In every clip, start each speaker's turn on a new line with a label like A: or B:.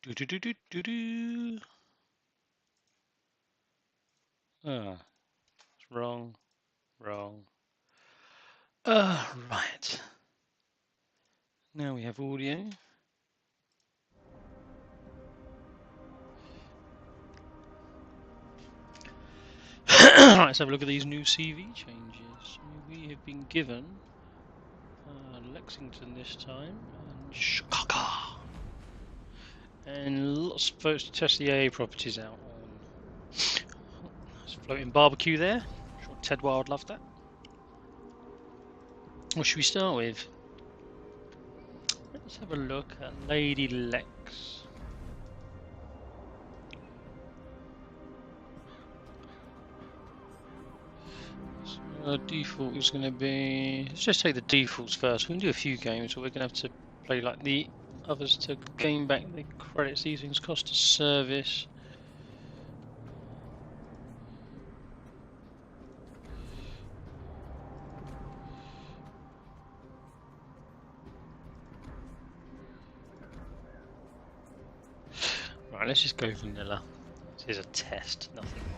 A: Do do do do do do. Ah, it's wrong, wrong. Right. Now we have audio. Let's have a look at these new CV changes. We have been given Lexington this time and Chicago, and lots of votes to test the AA properties out on. There's a floating barbecue there. I'm sure Ted Wild loved that. What should we start with? Let's have a look at Lady Lex. So default is going to be. Let's just take the defaults first. We can do a few games, but we're going to have to play like the others to gain back the credits. These things cost a service. Right, let's just go vanilla. This is a test, nothing more.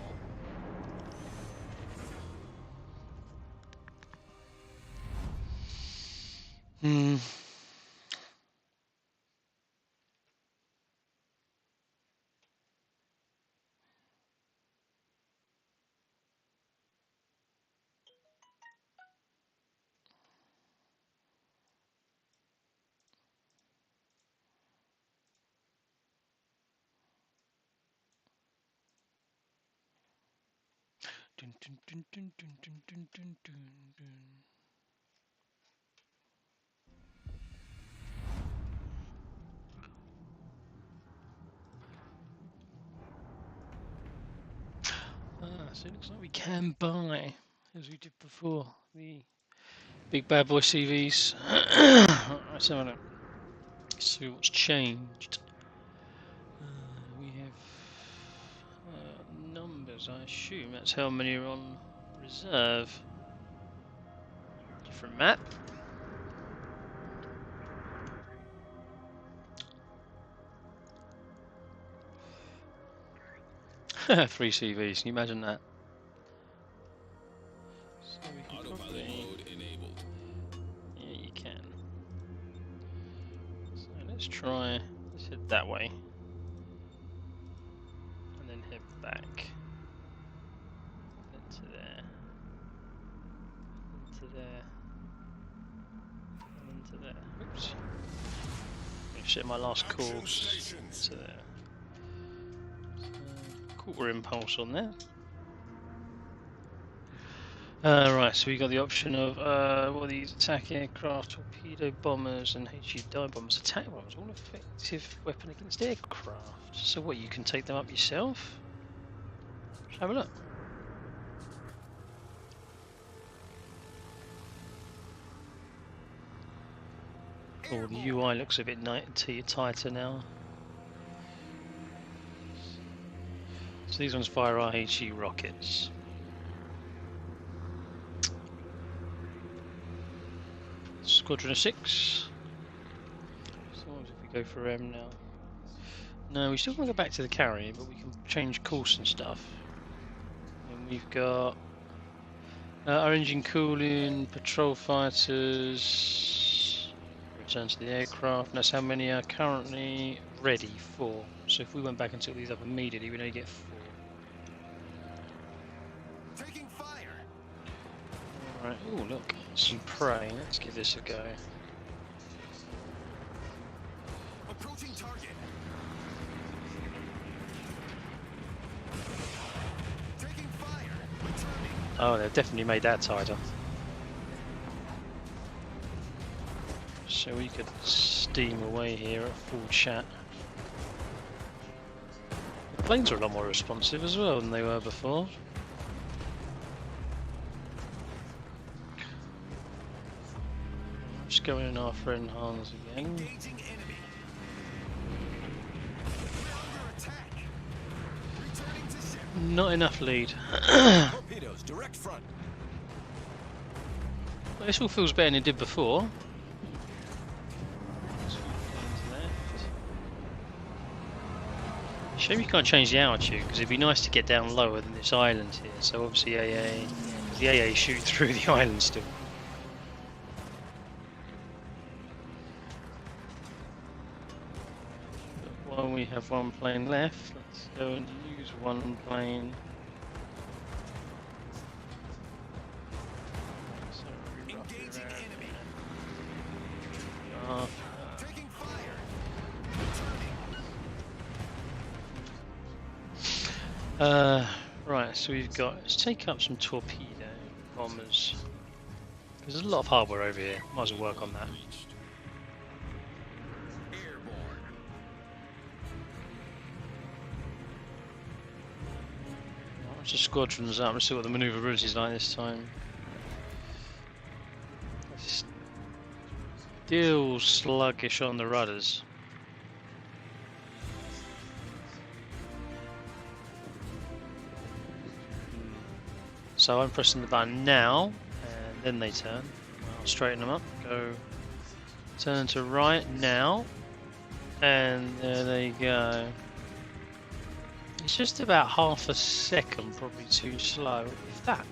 A: Dun, dun, dun, dun, dun, dun, dun, dun, dun. So it looks like we can buy, as we did before, the big bad boy CVs. Let's have a look. See what's changed. We have numbers, I assume. That's how many are on reserve. Different map. Three CVs, can you imagine that? So we can probably... Yeah, you can. So let's head that way. And then head back. Into there. Into there. And into there. Oops. I'm shit my last course. Into there. Quarter impulse on there. Right, so we got the option of what are these? Attack aircraft, torpedo bombers, and HE dive bombers. Attack bombers, all effective weapon against aircraft. So what, you can take them up yourself? Let's have a look. Oh, the UI looks a bit tighter now. So these ones fire our HE rockets. Squadron of 6. So what if we go for M now? No, we still want to go back to the carrier, but we can change course and stuff. And we've got our engine cooling, patrol fighters, return to the aircraft. And that's how many are currently ready for. So if we went back and took these up immediately, we'd only get 4.
B: Taking fire.
A: Alright, oh look, some prey. Let's give this a go.
B: Approaching target. Taking fire. Returning.
A: Oh, they've definitely made that tighter. So we could steam away here at full chat. The planes are a lot more responsive as well than they were before. Just going in our friend Hans again.
B: Engaging enemy. Under attack. Returning to ship.
A: Not enough lead.
B: Torpedoes, direct front.
A: Well, this all feels better than it did before. Shame you can't change the altitude, because it'd be nice to get down lower than this island here. So obviously the AA shoot through the island still. But while we have one plane left, let's go and use one plane. So we rough it
B: Engaging
A: around
B: enemy.
A: there.
B: Taking fire. Returning.
A: Right, so we've got, let's take up some torpedo bombers. Because there's a lot of hardware over here, might as well work on that.
B: Airborne.
A: Once the squadron's up, let's see what the manoeuvrability is like this time. Still sluggish on the rudders. So I'm pressing the button now, and then they turn. I'll straighten them up. Go turn to right now, and there they go. It's just about half a second, probably too slow, if that.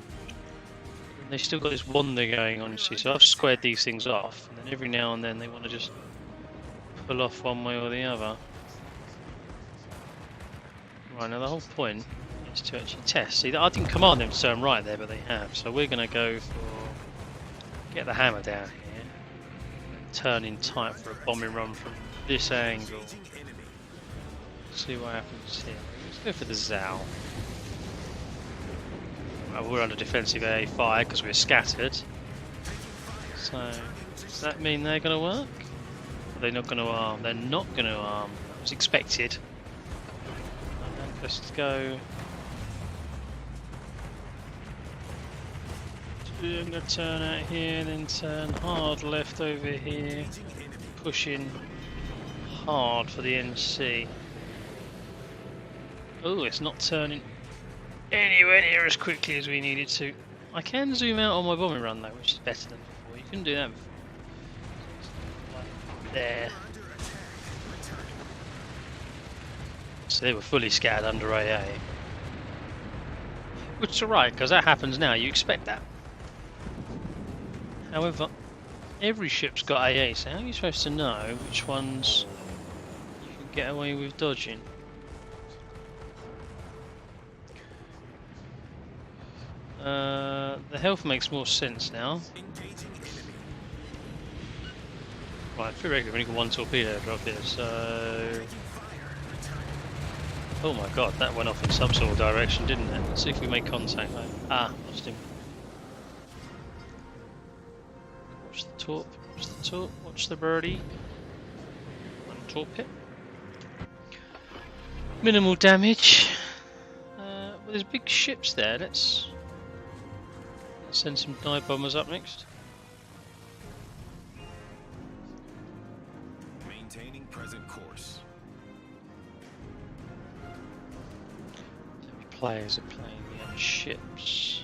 A: And they still got this wander going on, you see. So I've squared these things off, and then every now and then they want to just pull off one way or the other. Right, now the whole point is to actually test. See, I didn't command them to turn right there, but they have. So we're going to go for get the hammer down here, and turn in tight for a bombing run from this angle.
B: Engaging enemy.
A: See what happens here. Let's go for the Zal. Well, we're under defensive AA fire because we're scattered. So does that mean they're going to work? Are they not going to arm? They're not going to arm. That was expected. And let's go. I'm going to turn out here, then turn hard left over here, pushing hard for the NC. Oh, it's not turning anywhere near as quickly as we needed to. I can zoom out on my bombing run though, which is better than before. You couldn't do that before. Like there. So they were fully scattered under AA. Which is alright, because that happens now, you expect that. However, every ship's got AA, so how are you supposed to know which ones you can get away with dodging? The health makes more sense now. Right, theoretically we've only got one torpedo drop here, so... Oh my god, that went off in some sort of direction, didn't it? Let's see if we make contact though. Ah, lost him. Watch the torp, watch the torp, watch the birdie. One torpid. Minimal damage. Well, there's big ships there, let's send some dive bombers up next.
B: Maintaining present course.
A: Players are playing the other ships.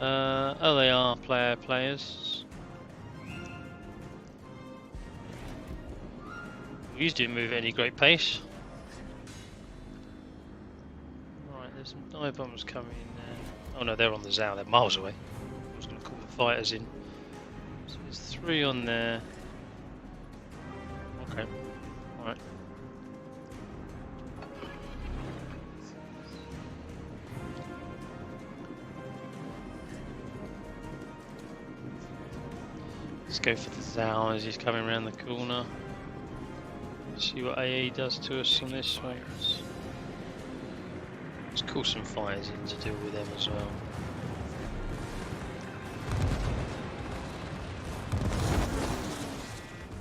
A: Oh, they are players. These didn't move at any great pace. Right, there's some dive bombers coming in there. Oh no, they're on the Zal, they're miles away. I was going to call the fighters in. So there's 3 on there. Okay, alright. Let's go for the Zal as he's coming around the corner. See what AA does to us on this way. Let's call some fighters in to deal with them as well.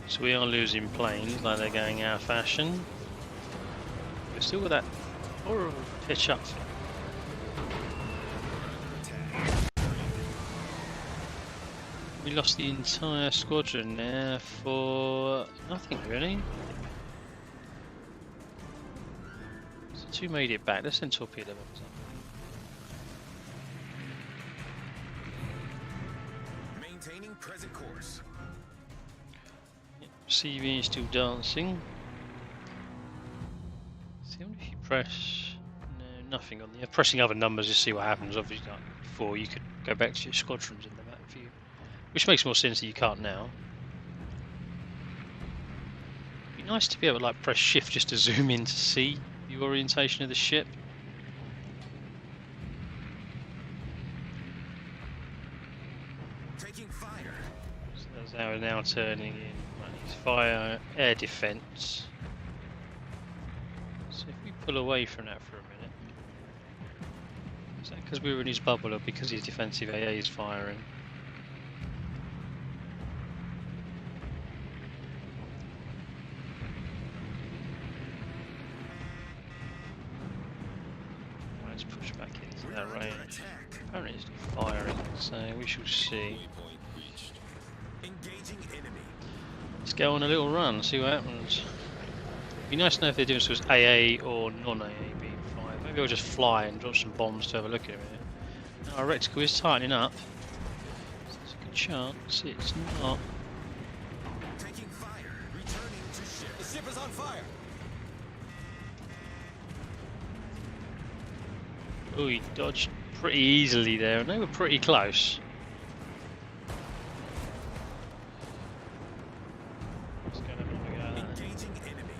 A: So we are losing planes like they're going out of fashion. We're still with that horrible pitch up. We lost the entire squadron there for nothing really. So 2 made it back. Let's send torpedo bombs up.
B: Maintaining present course.
A: Yep, CV is still dancing. See I wonder if you press... No, nothing on there. Pressing other numbers to see what happens. Obviously, like before, you could go back to your squadrons in the map view. Which makes more sense that you can't now. It'd be nice to be able to like press shift just to zoom in to see the orientation of the ship.
B: Taking fire.
A: So that's how we're now turning in. Right, it's fire, air defense. So if we pull away from that for a minute, is that because we were in his bubble or because his defensive AA is firing? Let's push back into
B: We're
A: that
B: under
A: range.
B: attack.
A: Apparently it's firing, so we shall see.
B: Engaging enemy.
A: Let's go on a little run, see what happens. Be nice to know if the difference was AA or non-AA being fired. Maybe I'll just fly and drop some bombs to have a look at it. Now, our reticle is tightening up. So there's a good chance it's not.
B: Taking fire. Returning to ship. The ship is on fire.
A: Oh, he dodged pretty easily there, and they were pretty close. Let's go and have a look at that.
B: Engaging enemy.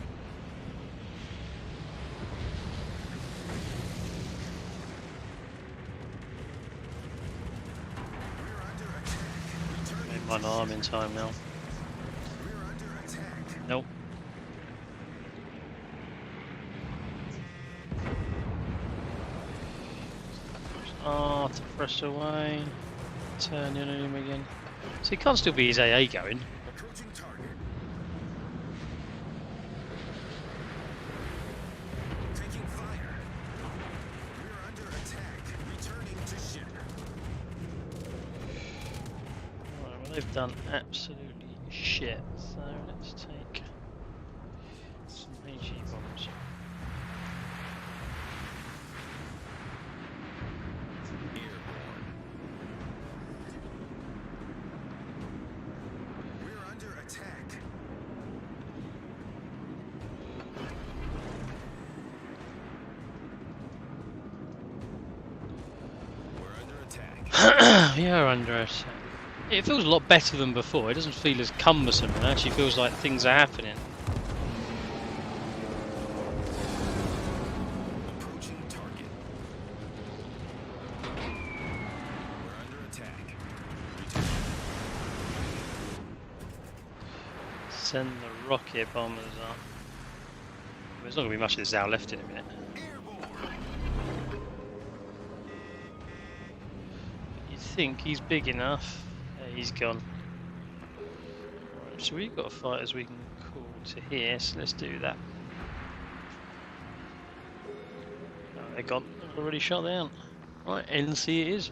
B: We're under attack. Returning.
A: Made one arm in time now.
B: We're under attack.
A: Nope. To press away. Turn in on him again. So he can't still be his AA going.
B: Approaching target. Taking fire. We're under attack. Returning to ship.
A: Right, well they've done absolutely shit. So let's take some HE bombs.
B: Airborne. We're under attack. We're under attack.
A: You're under attack. It feels a lot better than before. It doesn't feel as cumbersome. It actually feels like things are happening.
B: Approaching target. We're under attack.
A: Send the rocket bombers up. There's not going to be much of this Zao left in a minute.
B: Airborne.
A: You'd think he's big enough. Yeah, he's gone. Right, so we've got fighters we can call to here, so let's do that. Oh, they're gone. They're already shot down. Right, NC it is.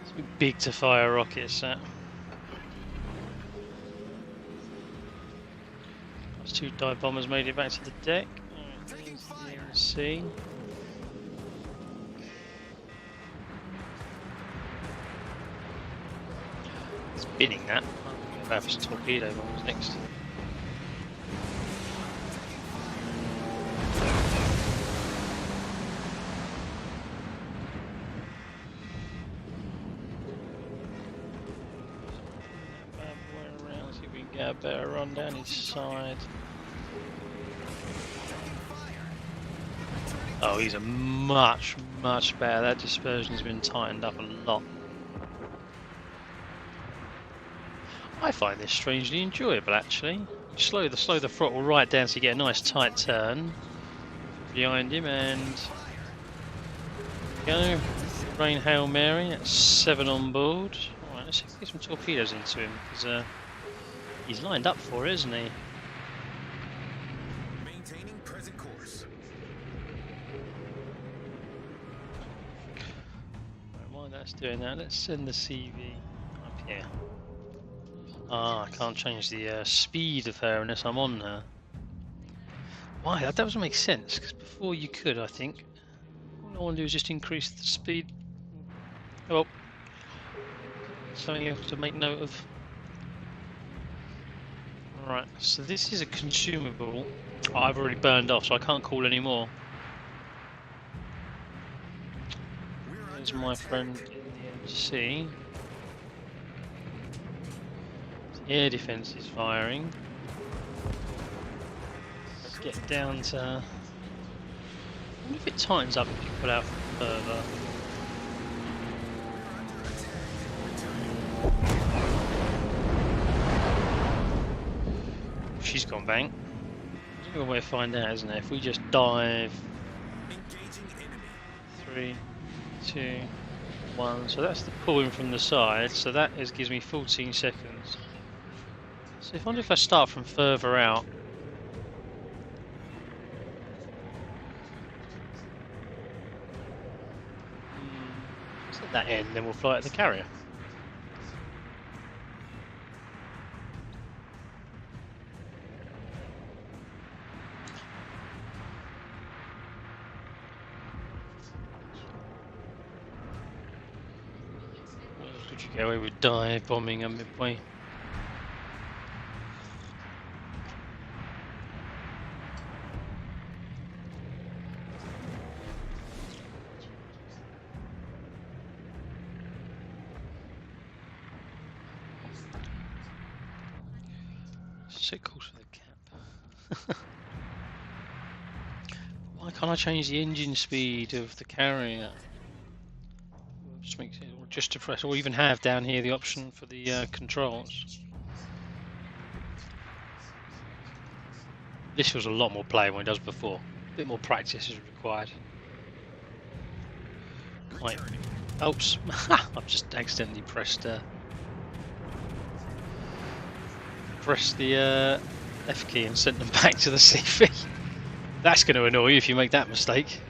A: It's big to fire rockets, that. Those two dive bombers made it back to the deck. Alright, here's the NC. Spinning that. I'm going to have some torpedo bombs next. Bad boy around, see if we can get a better run down his side. Oh, he's a much better. That dispersion's been tightened up a lot. I find this strangely enjoyable, actually. Slow the throttle right down so you get a nice tight turn behind him, and go. Rain Hail Mary. That's 7 on board. All right, let's see if we get some torpedoes into him because he's lined up for it, isn't he?
B: Maintaining present course.
A: Right, while that's doing that, let's send the CV up here. Ah, I can't change the speed of her unless I'm on her. Why? That doesn't make sense, because before you could, I think. All I want to do is just increase the speed. Oh, something you have to make note of. Right, so this is a consumable I've already burned off, so I can't call anymore. There's my friend in the MC. The air defence is firing. Let's get down to... I wonder if it tightens up if you put out further. She's gone bang. There's only one way to find out, isn't there? If we just dive... 3, 2, 1. So that's the pulling from the side. So that gives me 14 seconds. So if I wonder if I start from further out. Let's let that end, then we'll fly at the carrier. Could you get away with dive bombing a midway? Set course for the cap. Why can't I change the engine speed of the carrier? Just makes it, or just to press, or even have down here the option for the controls. This was a lot more play than it does before. A bit more practice is required. Right. Oops, I've just accidentally pressed the F key and sent them back to the CV. That's going to annoy you if you make that mistake.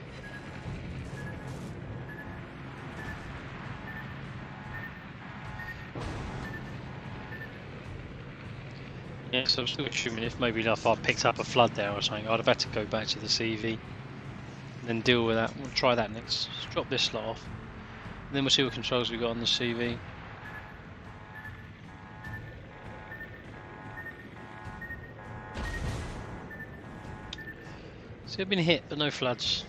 A: Yeah, so I'm still assuming if maybe if I picked up a flood there or something, I'd have had to go back to the CV and then deal with that. We'll try that next. Let's drop this slot off, and then we'll see what controls we got on the CV. So I've been hit, but no floods.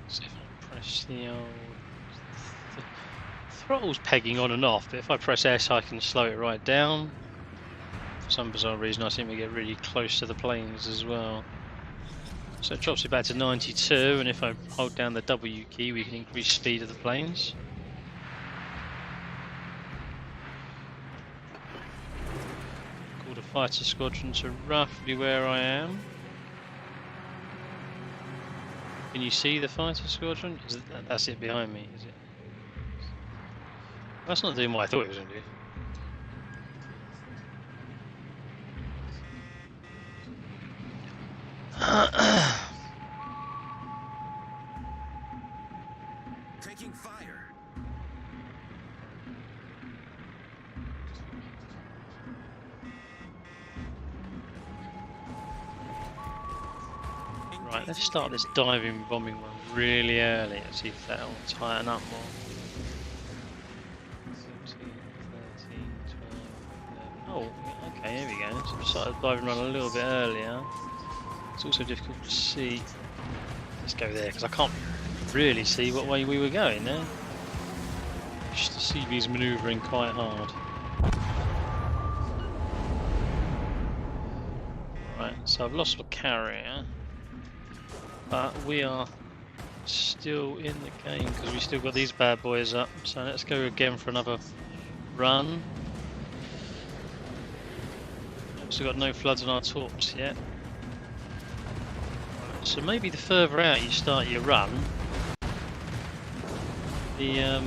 A: So if I press the old... The throttle's pegging on and off, but if I press S I can slow it right down. For some bizarre reason I seem to get really close to the planes as well. So it drops it back to 92, and if I hold down the W key we can increase speed of the planes. Call the fighter squadron to roughly where I am. Can you see the fighter squadron? That's it behind me, is it? That's not doing what I thought it was going to do.
B: Taking fire.
A: Right, let's start this diving bombing one really early and see if that'll tighten up more. 13, 12, 11. Oh, okay, here we go. So we started diving run a little bit earlier. It's also difficult to see. Let's go there because I can't really see what way we were going there. Just the CV's manoeuvring quite hard. Right, so I've lost my carrier. But we are still in the game because we still got these bad boys up. So let's go again for another run. Also got no floods on our torps yet. So maybe the further out you start your run, the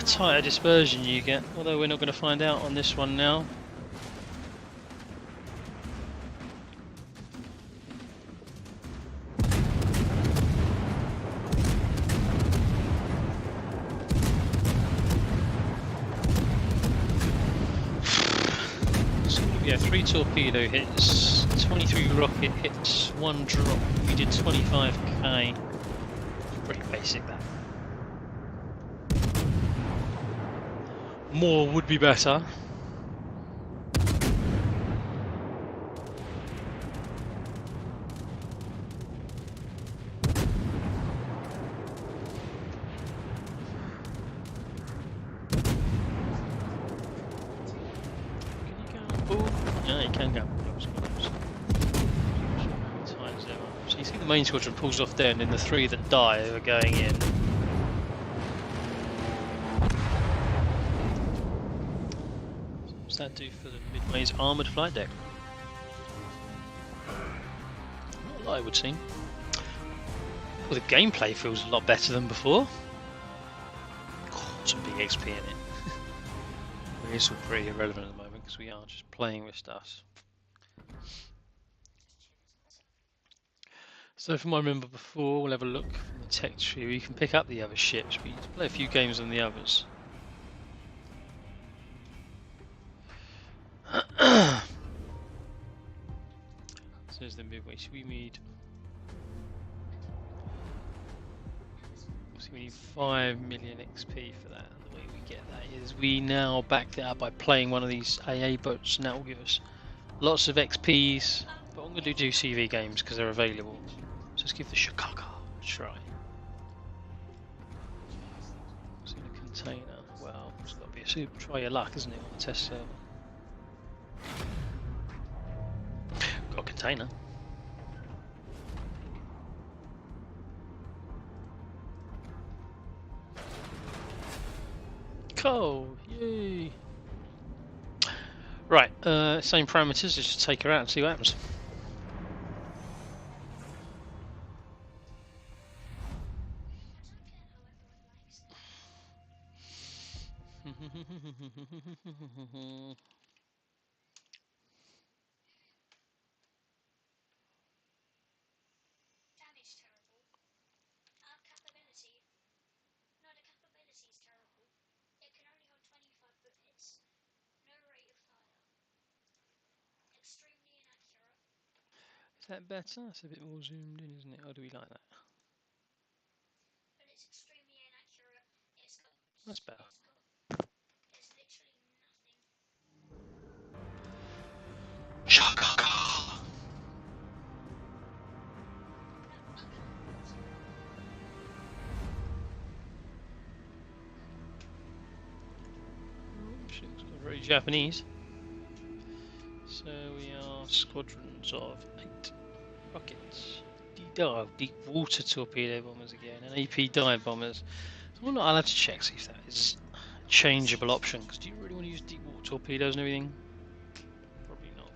A: tighter dispersion you get. Although we're not going to find out on this one now. Yeah, 3 torpedo hits, 23 rocket hits, 1 drop. We did 25k. Pretty basic that. More would be better. Yeah, you can go. So you see the main squadron pulls off there, and then the 3 that die are going in. So what's that do for the Midway's armoured flight deck? Not a lot, I would seem. Well, the gameplay feels a lot better than before. Some big XP in it. It's all pretty irrelevant at the moment because we are just playing with stuff. So from what I remember before, we'll have a look from the tech tree. You can pick up the other ships, but you can play a few games on the others. So there's the Midway. So we need 5 million XP for that. And the way we get that is we now back that up by playing one of these AA boats, and that will give us lots of XPs. But I'm going to do CV games because they're available. So let's give the Chicago a try. So in a container, well, it's got to be a super. Try your luck, isn't it, on the test server? Got a container. Cool, yay! Right, same parameters. Let's just take her out and see what happens. Is that better? That's a bit more zoomed in, isn't it? Or do we like that?
C: But it's extremely inaccurate.
A: That's better.
C: There's literally nothing.
A: Chicago. Very Japanese. So we are squadrons of 8 rockets. Deep water torpedo bombers again, and AP dive bombers. So I'm not allowed to check, see if that is a changeable option, because do you really want to use deep water torpedoes and everything? Probably not.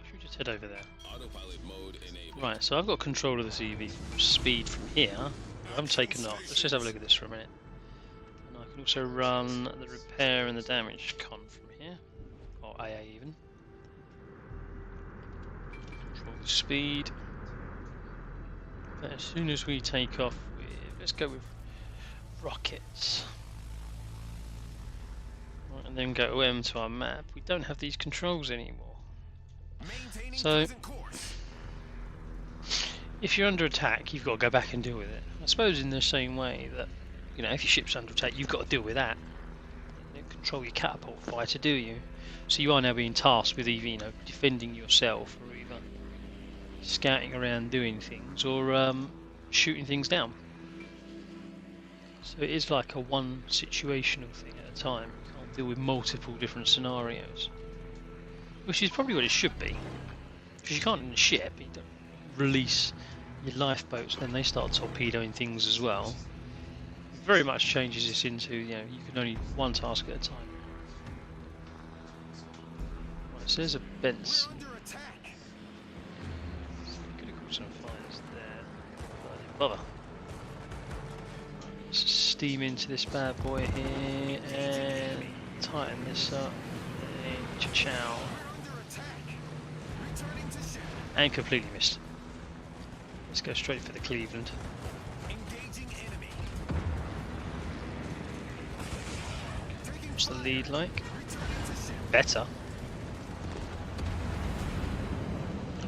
A: Should we just head over there?
B: Autopilot mode enabled.
A: Right, so I've got control of the CV speed from here. I haven't taken off. Let's just have a look at this for a minute. And I can also run the repair and the damage con from here, or AA even. Control the speed. But as soon as we take off with, let's go with rockets. Right, and then go M to our map. We don't have these controls anymore. So, if you're under attack, you've got to go back and deal with it. I suppose in the same way that, you know, if your ship's under attack, you've got to deal with that. You don't control your catapult fighter, do you? So you are now being tasked with either, you know, defending yourself, or either scouting around doing things, or shooting things down. So it is like a one situational thing at a time. You can't deal with multiple different scenarios. Which is probably what it should be. Because you can't in a ship, you don't release your lifeboats, then they start torpedoing things as well. It very much changes this into, you know, you can only one task at a time. Right, so there's a Benson. So we could have caught some fires there, but I didn't bother. Let's steam into this bad boy here and tighten this up. And cha-chow. And completely missed. Let's go straight for the Cleveland.
B: Engaging enemy.
A: What's the lead like? Better.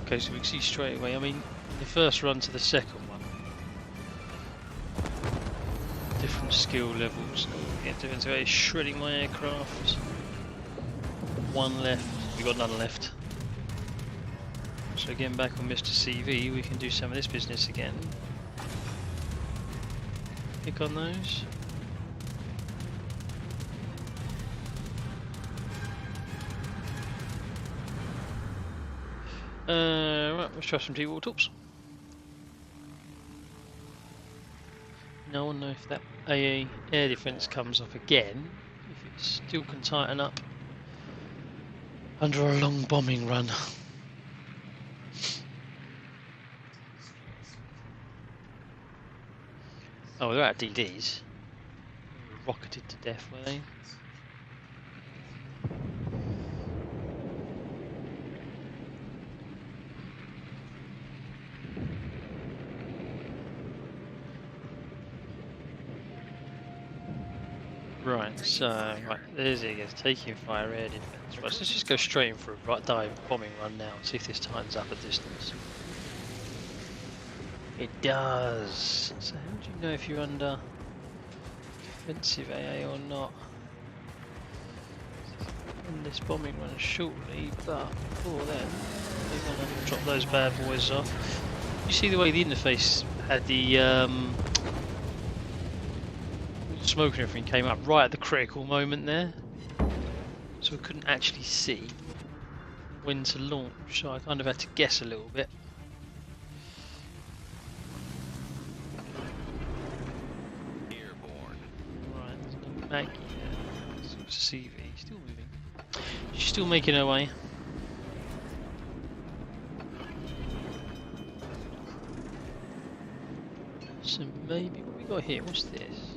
A: Okay, so we can see straight away. I mean, the first run to the second one, different skill levels. Get to shredding my aircraft. One left. We got none left. So again, back on Mr. CV, we can do some of this business again. Click on those. Right, let's try some deep water tops. Now I want to know if that AA air defence comes off again, if it still can tighten up under a long bombing run. Oh, they're out of DDs. Rocketed to death, were they? Right, so, right, there's it again, taking fire air defence. Right, so let's just go straight in for a dive bombing run now and see if this tightens up a distance. It does! So how do you know if you're under defensive AA or not? And this bombing run shortly, but before then, we're going to drop those bad boys off. You see the way the interface had the smoke and everything came up right at the critical moment there, so we couldn't actually see when to launch, so I kind of had to guess a little bit.
B: Airborne.
A: Right, there's no Maggie there. It's CV, still moving. She's still making her way. So maybe what we got here, what's this?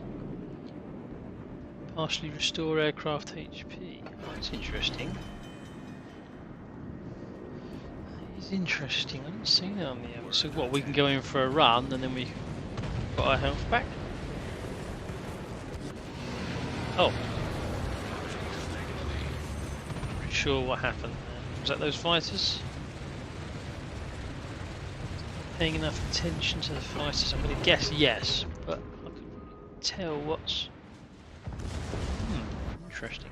A: Partially restore aircraft HP. That's interesting. That is interesting. I didn't see that on the air. So what, we can go in for a run and then we got our health back? Oh. Pretty sure what happened there. Was that those fighters? Paying enough attention to the fighters? I'm going to guess yes, but I couldn't tell what's... Interesting.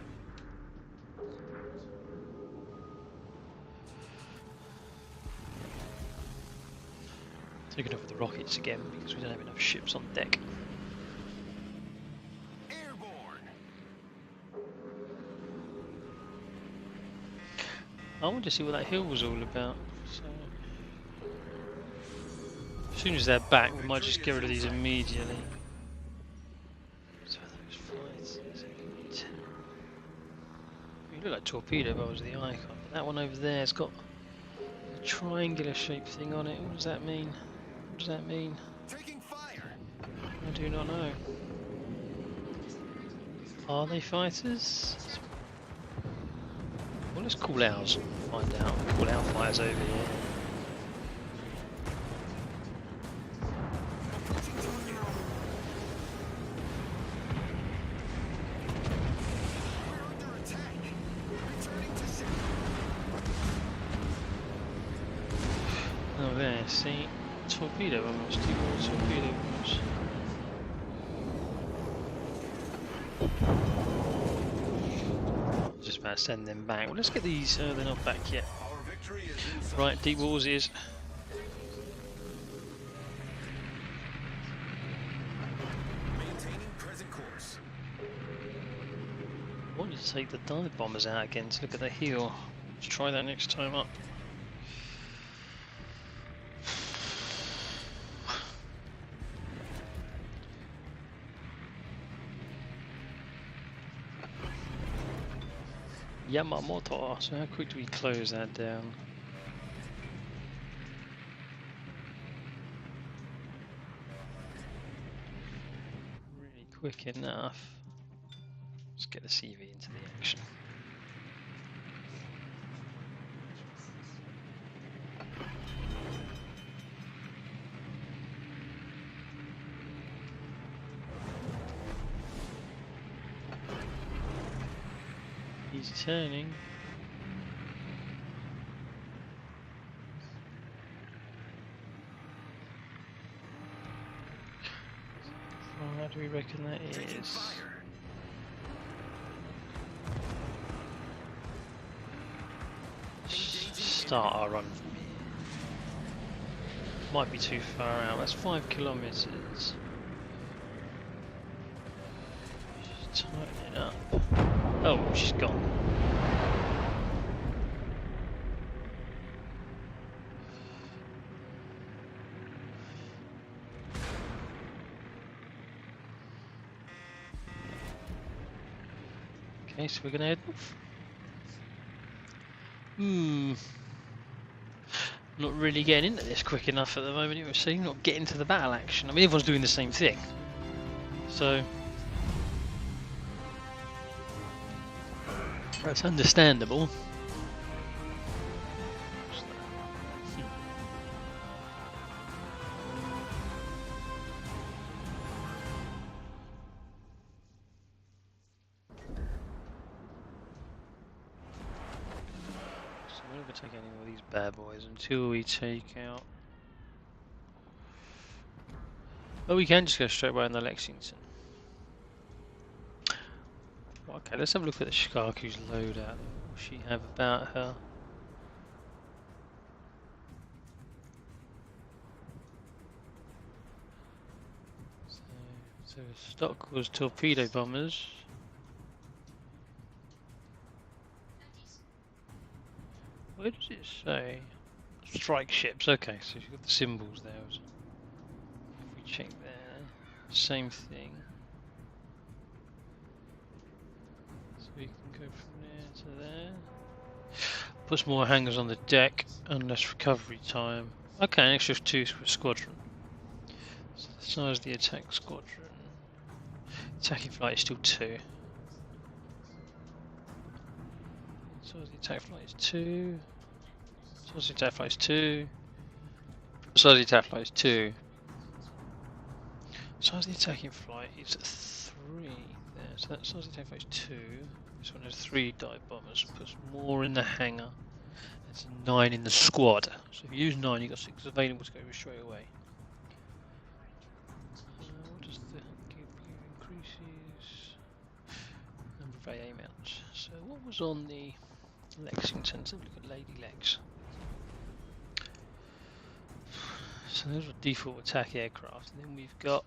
A: Taking off with the rockets again because we don't have enough ships on deck.
B: Airborne.
A: I want to see what that hill was all about. So, as soon as they're back, we might just get rid of these immediately. So those flights. You look like torpedo boats with the icon, but that one over there has got a triangular shaped thing on it. What does that mean? What does that mean?
B: Taking fire.
A: I do not know. Are they fighters? Well, let's call ours and find out. Call our fighters over here. Oh, there, see? Torpedo bombers, two more torpedo bombers. Just about to send them back. Well, let's get these, they're not back yet.
B: Our victory is in sight.
A: Right, deep waters is.
B: Maintaining present course.
A: I wanted to take the dive bombers out again to look at the heel. Let's try that next time up. Yamamoto. So how quick do we close that down? Really quick enough. Let's get the CV into the action. Easy turning. How do we reckon that
B: Taking
A: is?
B: fire.
A: Start our run from here. Might be too far out. That's 5 kilometers. Just tighten it up. Oh, she's gone. Okay, so we're gonna head north. Not really getting into this quick enough at the moment, it would seem. Not getting to the battle action. I mean, everyone's doing the same thing. So that's understandable. So we're not going to take any more of these bad boys until we take out... Oh, we can just go straight away on the Lexington. Well, okay, let's have a look at the Shikaku's loadout. What does she have about her? So stock was torpedo bombers. Where does it say? Strike ships. Okay, so you've got the symbols there. If we check there, same thing. So we can go from there to there. Puts more hangars on the deck and less recovery time. Okay, an extra 2 per squadron. So the size of the attack squadron. Attacking flight is still 2. Size of the attack flight is 2. Size of the attack flight is 2. Size of the attack flight is 2. Size of the attacking flight is 3 there. So that size of the attack flight is 2. This one has 3 dive bombers. Puts more in the hangar. That's 9 in the squad. So if you use 9, you've got 6 available to go straight away. What does the give you? Increases number of AA mounts. So what was on the Lexington? Let's have a look at Lady Lex. So those are default attack aircraft, and then we've got.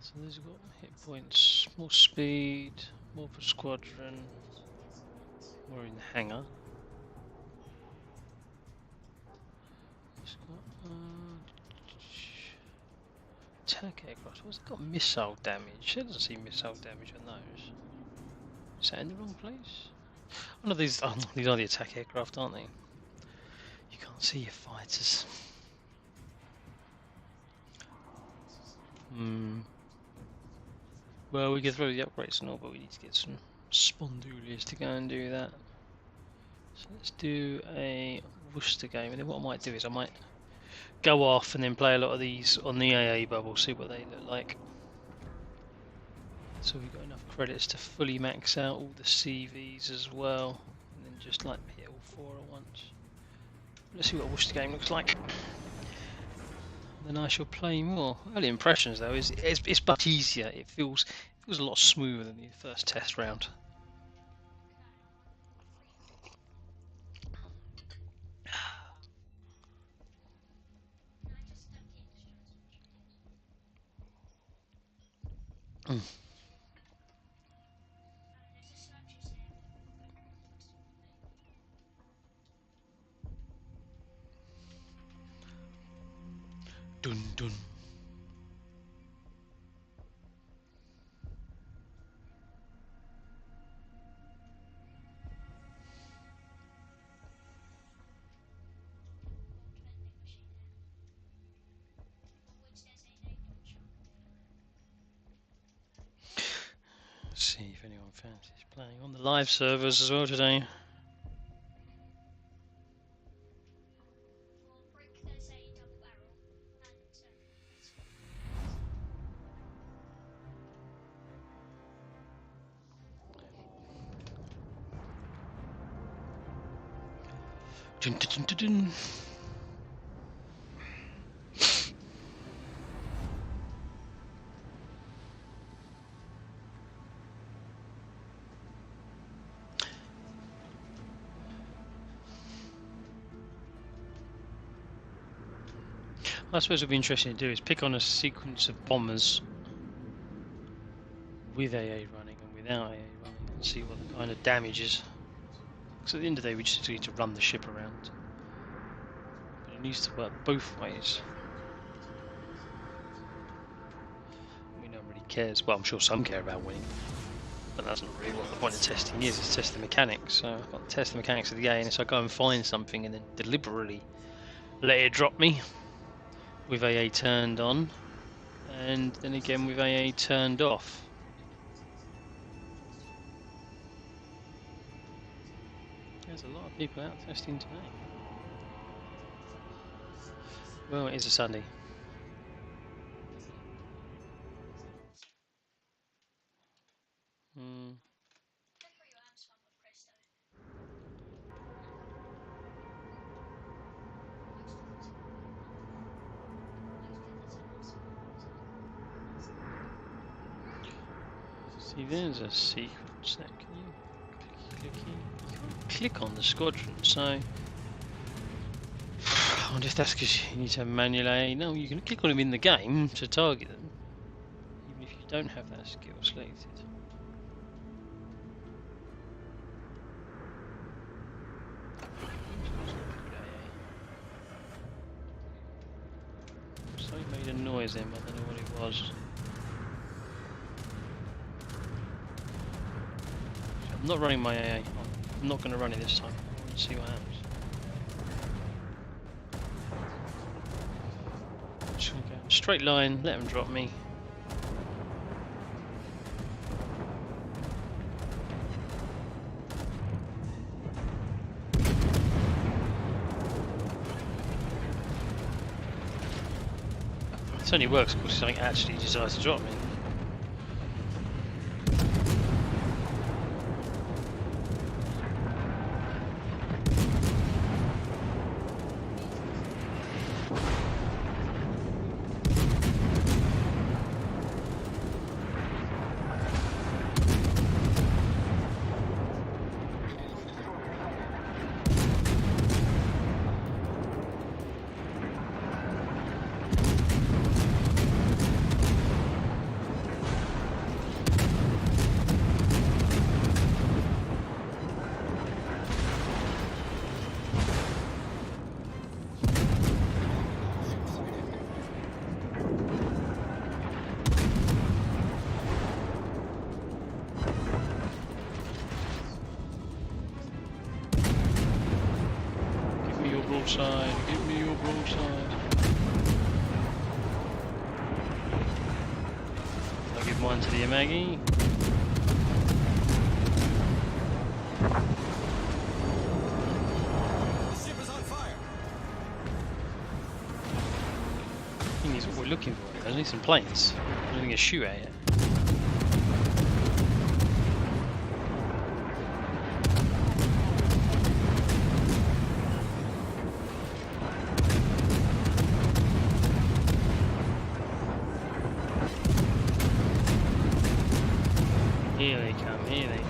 A: So those have got hit points, more speed, more per squadron, more in the hangar. It's got attack aircraft. What's it got? Missile damage. It doesn't see missile damage on those. Is that in the wrong place? Oh no, these are the attack aircraft, aren't they? You can't see your fighters. Well, we can throw the upgrades and all, but we need to get some spondooliers to go and do that. So let's do a Worcester game, and then what I might do is I might go off and then play a lot of these on the AA bubble, see what they look like. So we've got enough credits to fully max out all the CVs as well, and then just like hit all 4 at once. Let's see what a Worcester game looks like. Then I shall play more. Early impressions though is it's much easier. It feels a lot smoother than the first test round. Dun dun. See if anyone fancies playing on the live servers as well today. Dun, dun, dun, dun, dun. I suppose would be interesting to do is pick on a sequence of bombers with AA running and without AA running and see what the kind of damage is. Because at the end of the day we just need to run the ship around. But it needs to work both ways. No one really cares. Well, I'm sure some care about winning. But that's not really what the point of testing is test the mechanics. So I've got to test the mechanics of the game. So I go and find something and then deliberately let it drop me with AA turned on, and then again with AA turned off. There's a lot of people out testing today. Well, it is a Sunday.
C: Look where your arms swung with Presto.
A: See, there's a sequence there. Can you click on the squadron? So I wonder if that's because you need to have manual AA. No, you can click on them in the game to target them, even if you don't have that skill selected. Something made a noise then, but I don't know what it was. I'm not running my AA. I'm not going to run it this time. I want to see what happens. Just going to go straight line, let them drop me. It only works because something actually decides to drop me. Broadside, give me your broadside. I'll give mine to the Amagi.
B: The ship is on fire.
A: Thing is, what we're looking for, I need some planes. Nothing to shoot at yet. Here they come, here they come.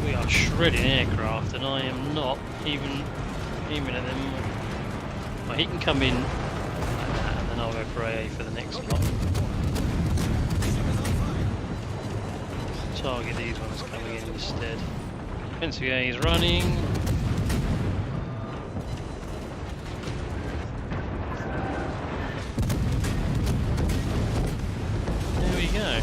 A: We are shredding aircraft and I am not even aiming at them. Well, he can come in like that and then I'll go for AA for the next lot. Target these ones coming in instead. Defensive AA is running. There we go.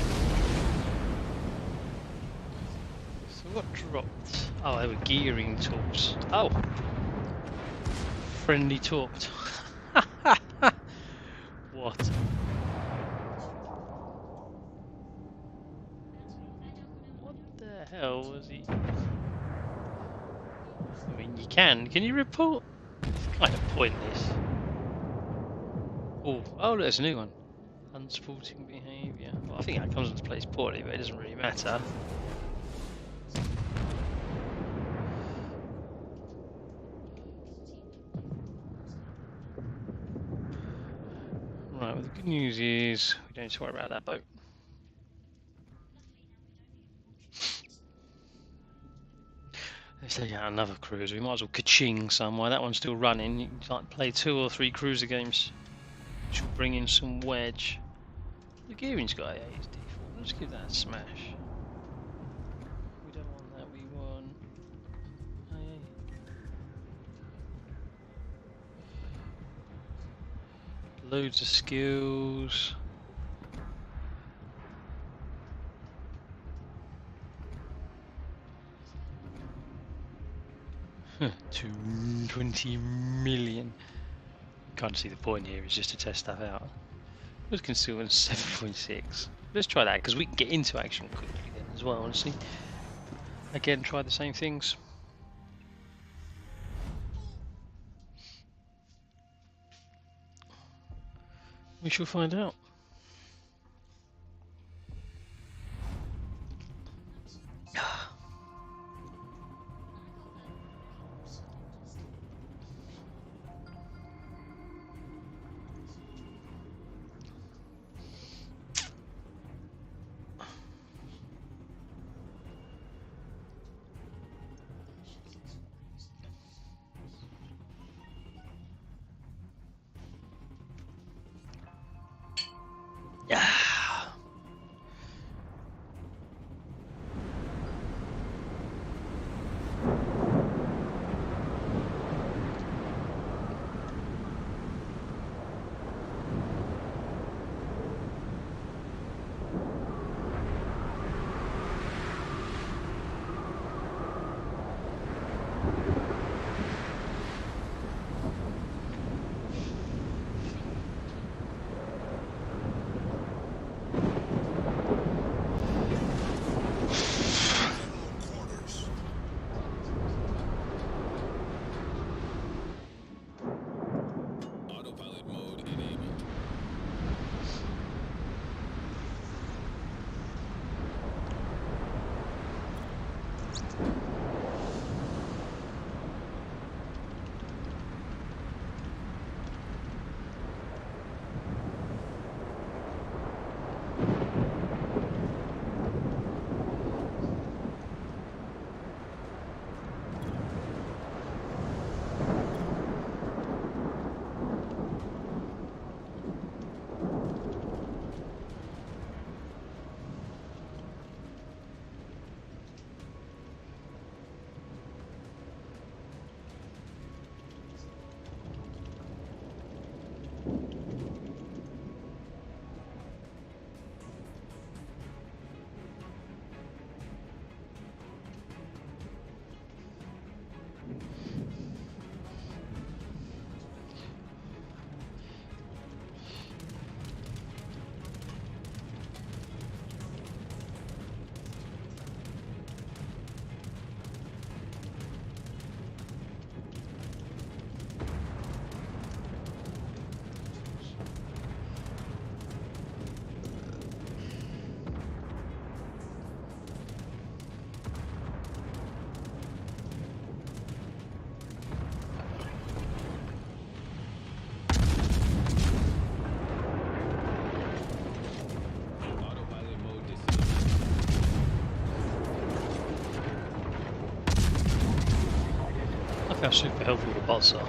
A: So what dropped? Oh, they were gearing torps. Oh! Friendly torped. What? What the hell was he? I mean, you can. Can you report? It's kind of pointless. Oh, there's a new one. Unsporting behaviour. Well, I think that comes into place poorly, but it doesn't really matter. Right, well, the good news is we don't need to worry about that boat. Let's take out another cruiser. We might as well ka-ching somewhere. That one's still running. You can like play 2 or 3 cruiser games, which will bring in some wedge. The gearing's got AA as default. Let's give that a smash. We don't want that. We want AA. Loads of skills. Huh, 220 million. Can't see the point here, is just to test stuff out. Let's conceal 7.6. Let's try that, because we can get into action quickly then as well, and see. Again, try the same things. We shall find out. Yeah.
B: Quarters. Autopilot mode enabled. Autopilot mode disabled.
A: Look how super helpful the bots are.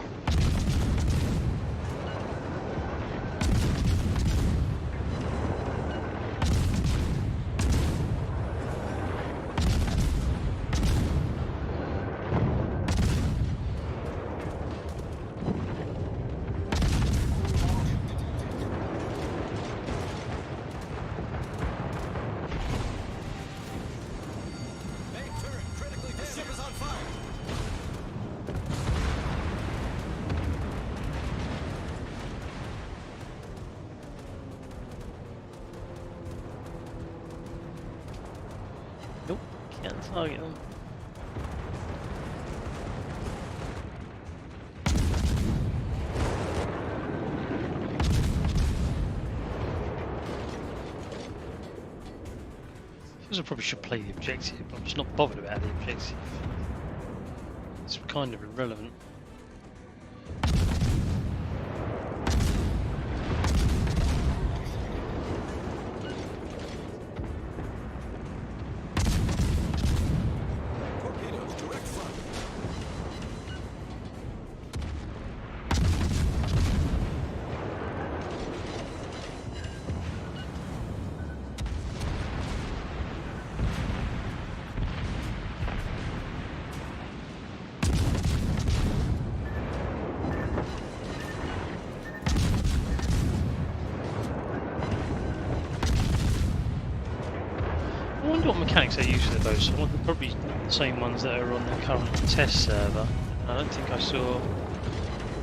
B: Main turret critically damaged. The ship is on fire.
A: Nope, can't target them. I probably should play the objective, but I'm just not bothered about the objective. It's kind of irrelevant.
B: Torpedoes direct front.
A: mechanics are used for the boats. So probably the same ones that are on the current test server. I don't think I saw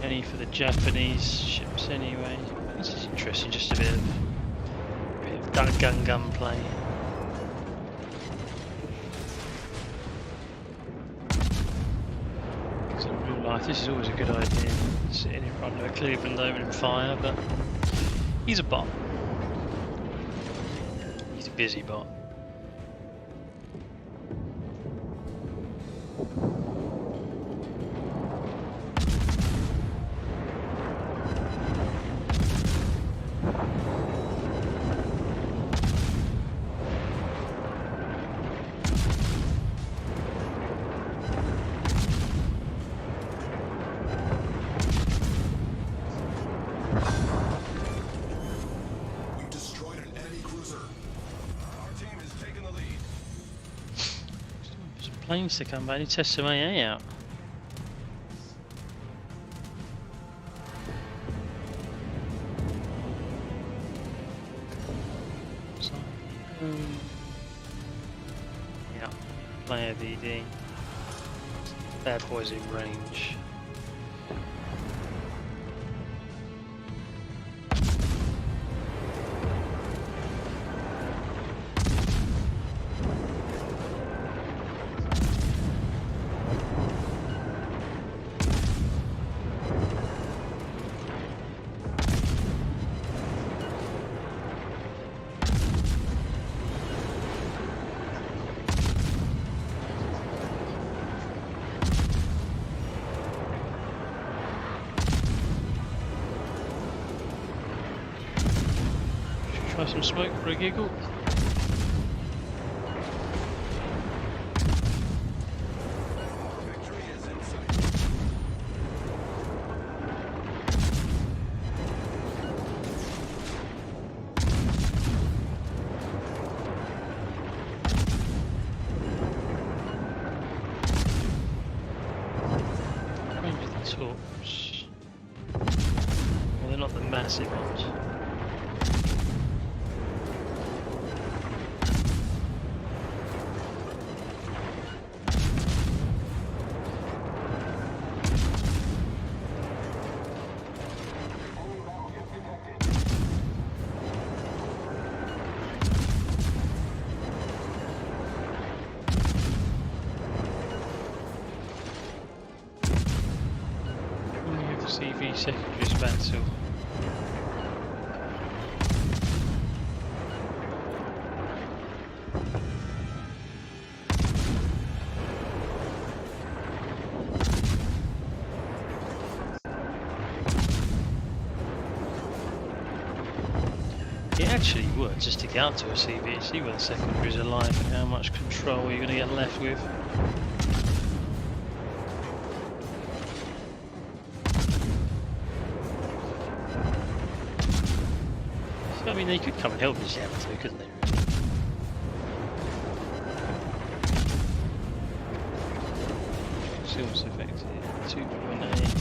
A: any for the Japanese ships anyway. This is interesting, just a bit of gunplay. Because in real life, this is always a good idea. Sitting in front of a Cleveland Dome and fire, but he's a bot. He's a busy bot. Planes to come back and test some AA out. So, yeah, player VD. Bad boys in range. Try some smoke for a giggle. Torps. Well, they're not the massive ones. CV secondaries battle. It actually works just to get out to a CV, see where the secondaries are like and how much control you're going to get left with. I mean, they could come and help us out too, couldn't they? Silver's affected. 2.8.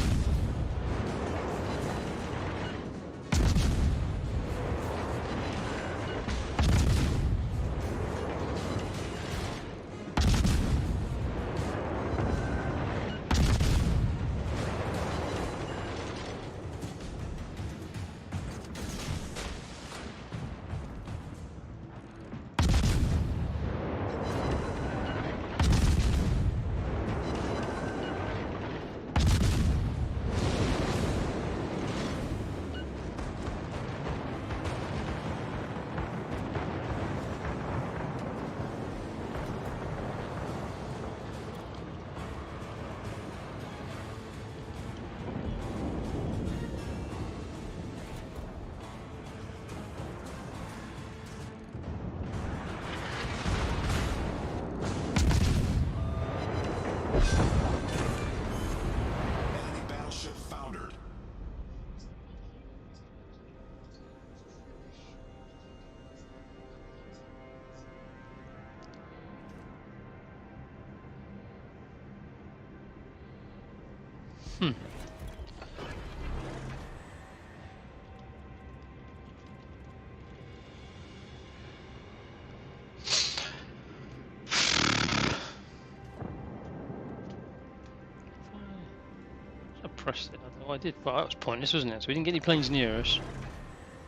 A: I pressed it. I did. Well, that was pointless, wasn't it? So we didn't get any planes near us.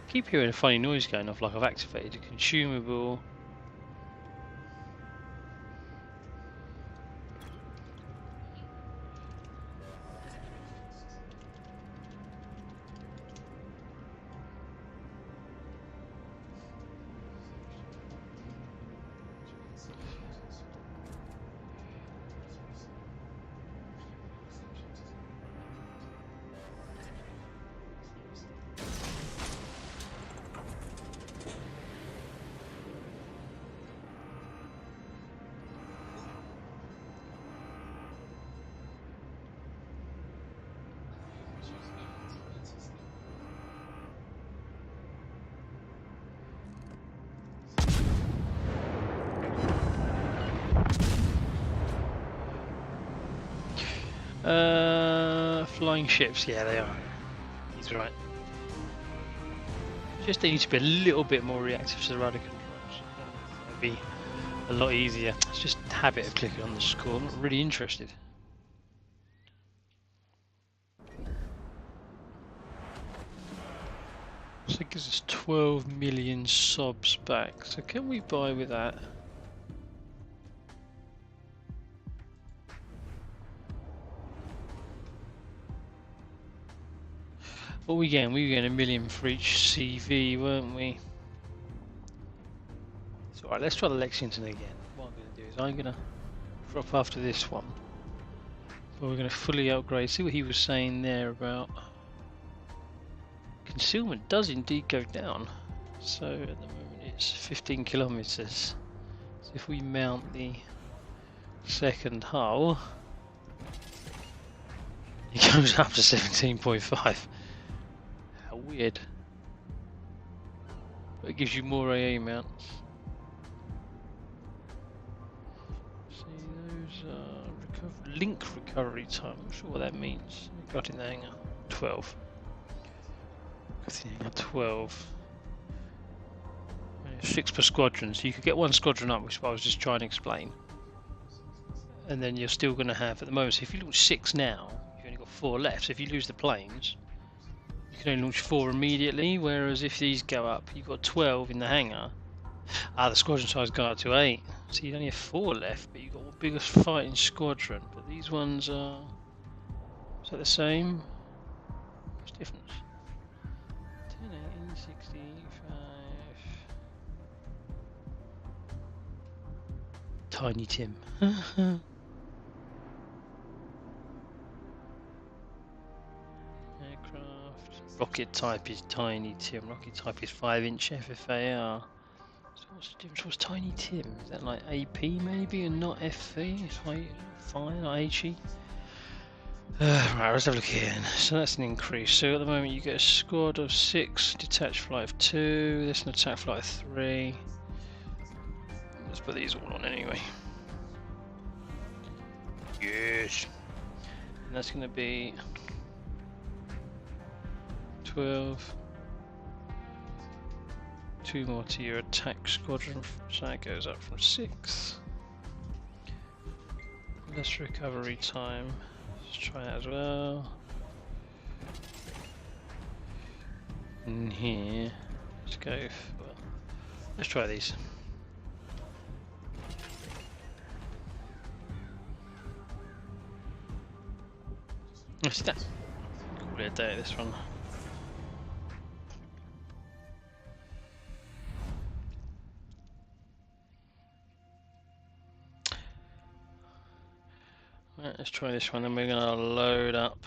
A: Keep hearing a funny noise going off, like I've activated a consumable. Flying ships, yeah, they are. He's right. Just they need to be a little bit more reactive to the rudder controls. That'd be a lot easier. It's just a habit of clicking on the score. I'm not really interested. So it gives us 12 million subs back. So can we buy with that? What were we getting? We were getting 1 million for each CV, weren't we? So alright, let's try the Lexington again. What I'm going to do is I'm going to drop after this one. But we're going to fully upgrade. See what he was saying there about concealment does indeed go down. So at the moment it's 15 kilometers. So if we mount the second hull, it goes up to 17.5. How weird. But it gives you more AA mounts. See, those are link recovery time. I'm not sure what that means. We got in the hangar. 12. Got in the hangar 12. 6 per squadron, so you could get one squadron up, which is what I was just trying to explain. And then you're still going to have, at the moment, so if you launch 6 now, you've only got 4 left. So if you lose the planes, you can only launch 4 immediately, whereas if these go up, you've got 12 in the hangar. The squadron size go up to 8, so you only have 4 left, but you've got the biggest fighting squadron. But these ones are, is that the same? What's the difference? 10, 18, 65... Tiny Tim. Aircraft. Rocket type is Tiny Tim. Rocket type is 5-inch FFAR. So what's the difference? What's Tiny Tim? Is that like AP maybe and not FV? It's like fine, not HE. Right, let's have a look here. So that's an increase. So at the moment you get a squad of 6, detached flight of 2, this an attack flight of 3. Let's put these all on anyway. Yes. And that's going to be 12. 2 more to your attack squadron, so that goes up from 6. Less recovery time. Let's try that as well. And here, let's go. Well, let's try these. Let's see that. Call it a day, this one. Right, let's try this one, then we're going to load up.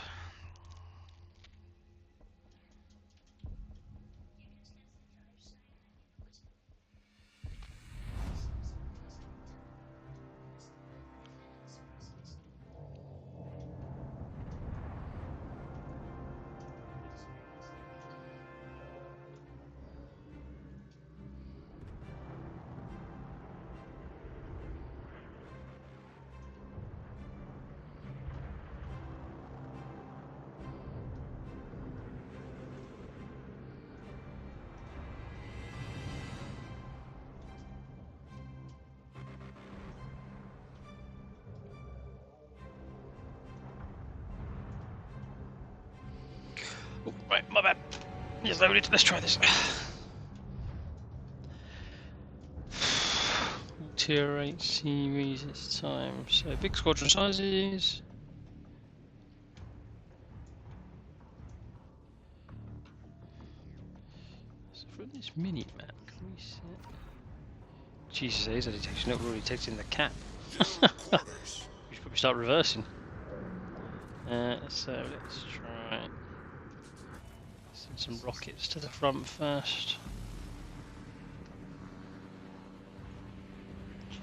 A: Oh, right, my bad. Yes, loaded. Let's try this. Tier 8 series this time. So big squadron sizes. So from this mini map, can we set? Jesus, there's a detection. Not really detecting the cap. We should probably start reversing. So let's try. Send some rockets to the front first.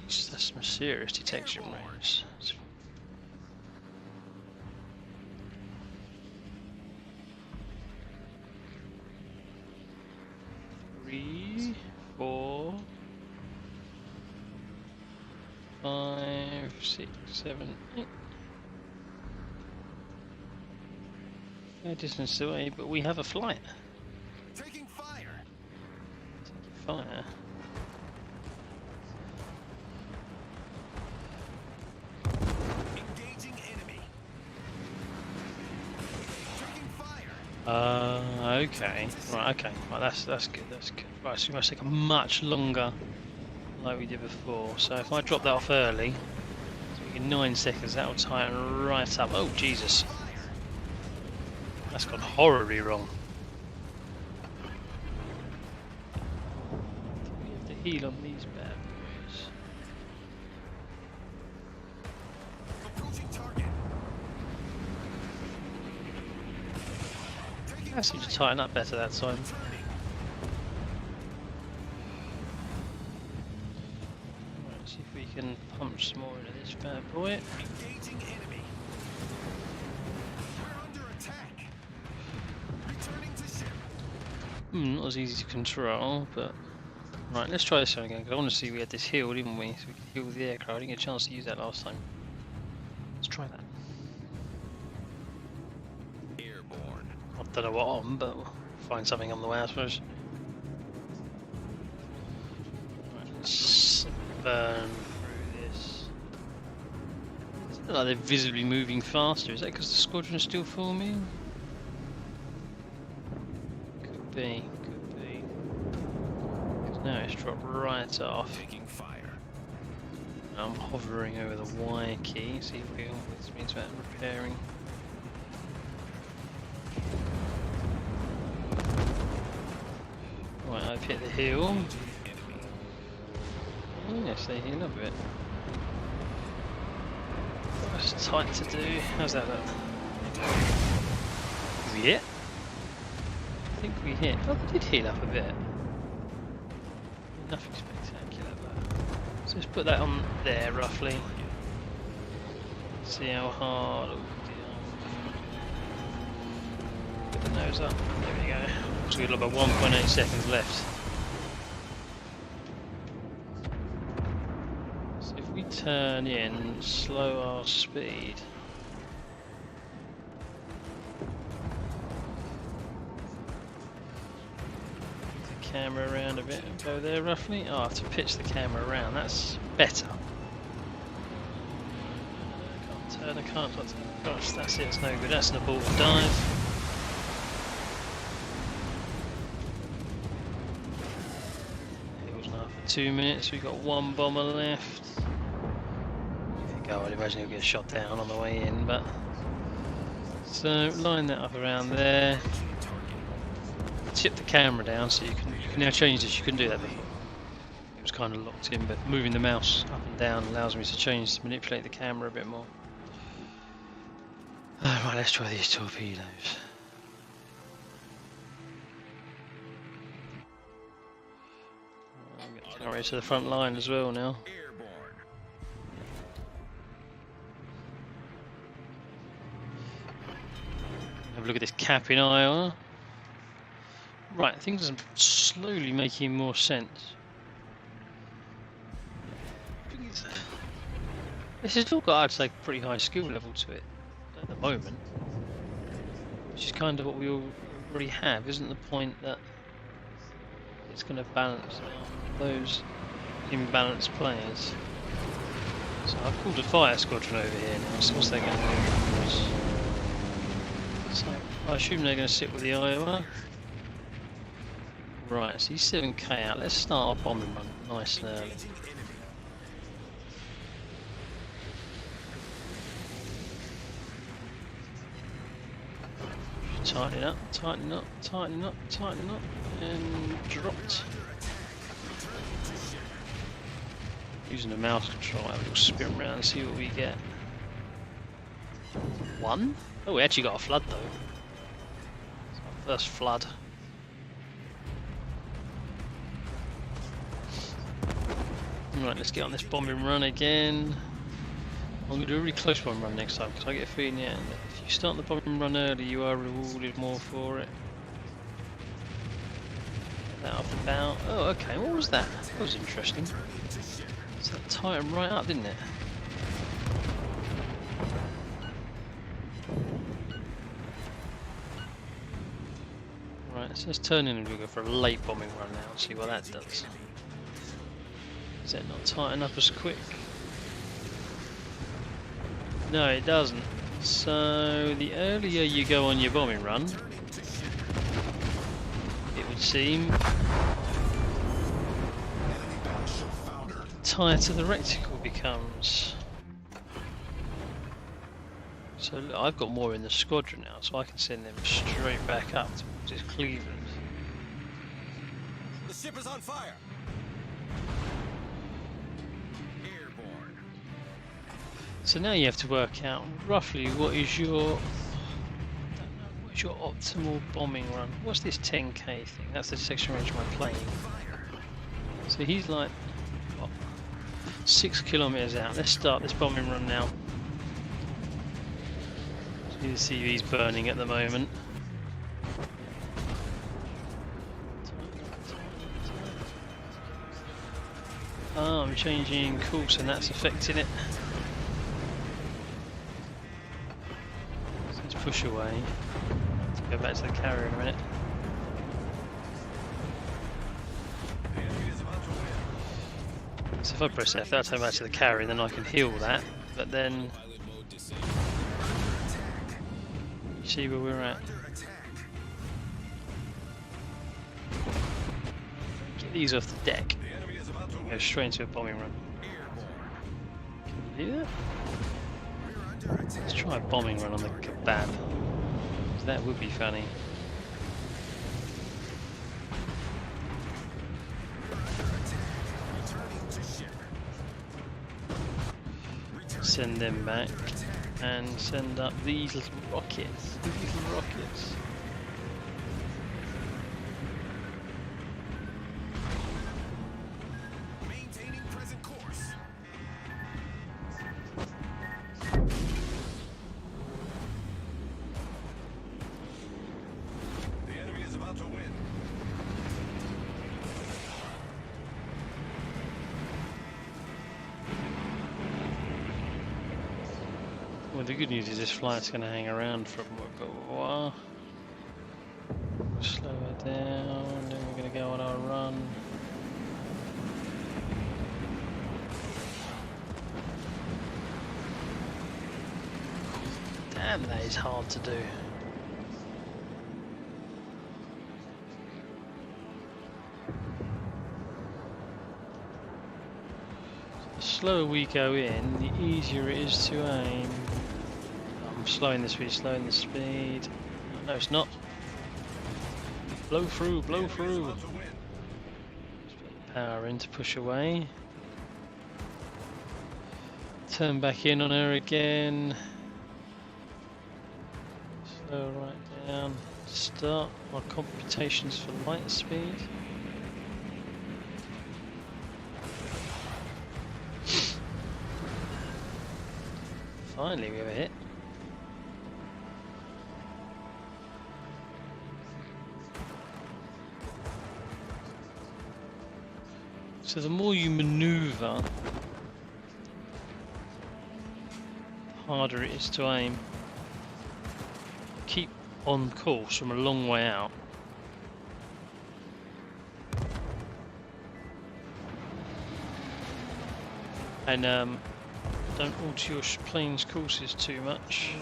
A: Jeez, that's some serious detection range. 3, 4, 5, 6, 7, 8. No distance away, but we have a flight.
B: Taking fire.
A: Taking fire.
B: Engaging enemy. Taking fire.
A: Okay. Right, okay. Right, that's good, that's good. Right, so we must take a much longer like we did before. So if I drop that off early, so we get 9 seconds, that'll tighten right up. Oh Jesus. That's gone horribly wrong. We have to heal on these bad boys.
B: Approaching target.
A: That seems to tighten up better that time. Right, see if we can punch some more into this bad boy.
B: Engaging enemy. We're under attack. Returning to ship.
A: Not as easy to control, but right. Let's try this one again because I want to see we had this heal, didn't we? So we could heal the aircraft. I didn't get a chance to use that last time. Let's try that.
B: Airborne.
A: I don't know what on, but we'll find something on the way, I suppose. Right, let's burn through this. It's not like they're visibly moving faster. Is that because the squadron is still forming? Could be, could be. Because now it's dropped right off.
B: Taking fire.
A: I'm hovering over the Y key, see if we this means about repairing. Right, I've hit the hill.
B: Enemy.
A: Oh, yes, they heal a bit. That's tight to do. How's that look? Did we hit? I think we hit. Oh, they did heal up a bit. Nothing spectacular, but. So let's put that on there roughly. See how hard. Oh dear. Put the nose up. There we go. So we've got about 1.8 seconds left. So if we turn in, slow our speed. The camera around a bit and go there roughly. Oh, I have to pitch the camera around. That's better. I can't. Gosh, that's it. It's no good. That's an abort dive. It was enough for 2 minutes. We've got 1 bomber left. If you go, I'd imagine he'll get shot down on the way in. But so line that up around there. Tip the camera down so you can now change this. You couldn't do that before. It was kind of locked in, but moving the mouse up and down allows me to manipulate the camera a bit more. Right, let's try these torpedoes. I'm getting right to the front line as well now.
B: Airborne.
A: Have a look at this cap in Iowa. Right, things are slowly making more sense. This has still got, I'd say, pretty high skill level to it at the moment, which is kind of what we already have. Isn't the point that it's going to balance out those imbalanced players? So I've called a fire squadron over here now, so what's they going to do? So I assume they're going to sit with the Iowa. Right, so he's 7k out. Let's start our bombing run nice and early.
B: Engaging enemy.
A: Tighten up, tighten up, tighten up, tighten up, and dropped. Using the mouse control, have a little spin around and see what we get. 1? Oh, we actually got a flood though. It's our first flood. Right, let's get on this bombing run again. I'm going to do a really close bombing run next time because I get a feeling, yeah, if you start the bombing run early, you are rewarded more for it. Get that up about. Oh, okay, what was that? That was interesting. So that tightened right up, didn't it? Right, so let's turn in and we'll go for a late bombing run now and see what that does. Does that not tighten up as quick? No, it doesn't. So the earlier you go on your bombing run, it would seem, the tighter the reticle becomes. So look, I've got more in the squadron now, so I can send them straight back up towards Cleveland.
B: The ship is on fire. Airborne.
A: So now you have to work out roughly what is your optimal bombing run. What's this 10k thing? That's the section range of my plane. So he's like, what, 6 kilometers out. Let's start this bombing run now. So you see he's burning at the moment. Oh, I'm changing course and that's affecting it. So let's push away. Let's go back to the carrier in a minute. So if I press F, that'll take me back to the carrier, then I can heal that. But then, you see where we're at. Get these off the deck. Go straight into a bombing run. Can you do that? Let's try a bombing run on the kebab. That would be funny. Send them back and send up these little rockets. These little rockets.
B: Maintaining present course. The enemy is about to win.
A: Well, the good news is this flight's going to hang around for a while. Slow her down, then we're going to go on our run. Damn, that is hard to do. The slower we go in, the easier it is to aim. I'm slowing the speed, slowing the speed. No, it's not. Blow through, blow through. Let's put the power in to push away. Turn back in on her again. Slow right down. Start our computations for light speed. Finally, we have a hit. So the more you maneuver, the harder it is to aim. Keep on course from a long way out. And don't alter your plane's courses too much.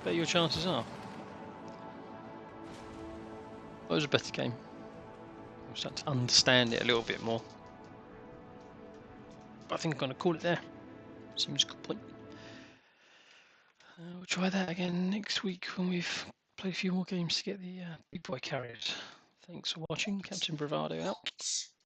A: better your chances are. That was a better game. I'm starting to understand it a little bit more. But I think I'm going to call it there. Seems a good point. We'll try that again next week when we've played a few more games to get the big boy carriers. Thanks for watching. Captain Bravado out.